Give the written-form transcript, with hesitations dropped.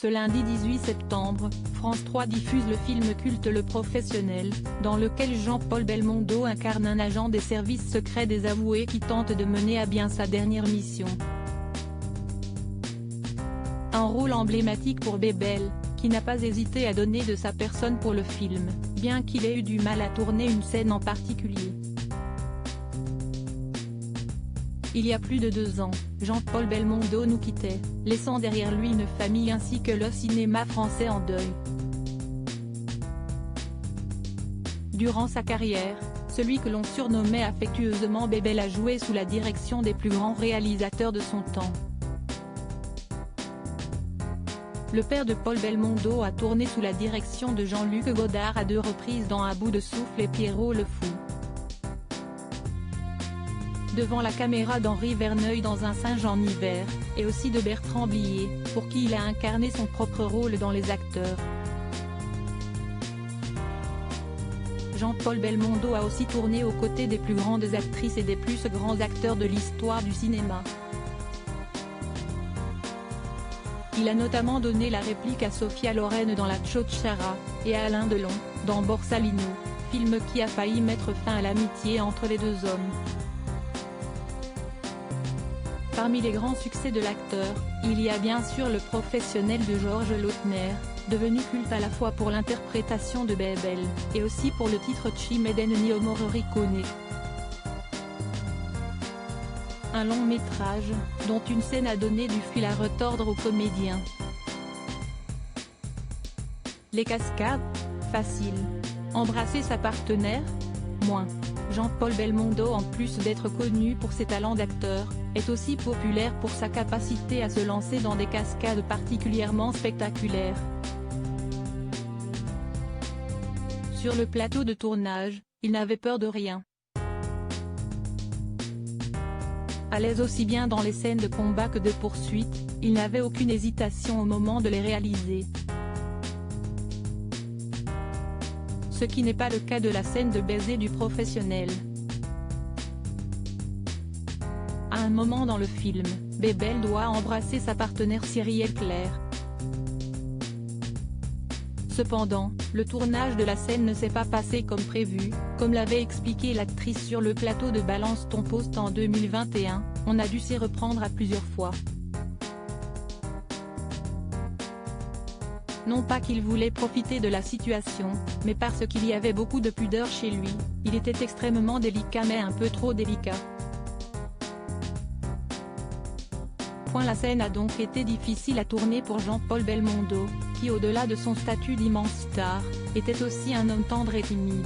Ce lundi 18 septembre, France 3 diffuse le film culte Le Professionnel, dans lequel Jean-Paul Belmondo incarne un agent des services secrets désavoué qui tente de mener à bien sa dernière mission. Un rôle emblématique pour Bébel, qui n'a pas hésité à donner de sa personne pour le film, bien qu'il ait eu du mal à tourner une scène en particulier. Il y a plus de 2 ans, Jean-Paul Belmondo nous quittait, laissant derrière lui une famille ainsi que le cinéma français en deuil. Durant sa carrière, celui que l'on surnommait affectueusement Bébel a joué sous la direction des plus grands réalisateurs de son temps. Le père de Paul Belmondo a tourné sous la direction de Jean-Luc Godard à 2 reprises dans À bout de souffle et Pierrot le Fou. Devant la caméra d'Henri Verneuil dans Un singe en hiver, et aussi de Bertrand Blier, pour qui il a incarné son propre rôle dans Les Acteurs. Jean-Paul Belmondo a aussi tourné aux côtés des plus grandes actrices et des plus grands acteurs de l'histoire du cinéma. Il a notamment donné la réplique à Sophia Loren dans La Ciociara, et à Alain Delon, dans Borsalino, film qui a failli mettre fin à l'amitié entre les 2 hommes. Parmi les grands succès de l'acteur, il y a bien sûr Le Professionnel de Georges Lautner, devenu culte à la fois pour l'interprétation de Bébel, et aussi pour le titre Ci meden ni Morricone. Un long métrage, dont une scène a donné du fil à retordre aux comédiens. Les cascades ? Facile. Embrasser sa partenaire ? Moins. Jean-Paul Belmondo, en plus d'être connu pour ses talents d'acteur, est aussi populaire pour sa capacité à se lancer dans des cascades particulièrement spectaculaires. Sur le plateau de tournage, il n'avait peur de rien. À l'aise aussi bien dans les scènes de combat que de poursuite, il n'avait aucune hésitation au moment de les réaliser. Ce qui n'est pas le cas de la scène de baiser du professionnel. À un moment dans le film, Bébel doit embrasser sa partenaire Cyrielle Claire. Cependant, le tournage de la scène ne s'est pas passé comme prévu, comme l'avait expliqué l'actrice sur le plateau de Balance ton poste en 2021, on a dû s'y reprendre à plusieurs fois. Non pas qu'il voulait profiter de la situation, mais parce qu'il y avait beaucoup de pudeur chez lui, il était extrêmement délicat mais un peu trop délicat. La scène a donc été difficile à tourner pour Jean-Paul Belmondo, qui au-delà de son statut d'immense star, était aussi un homme tendre et timide.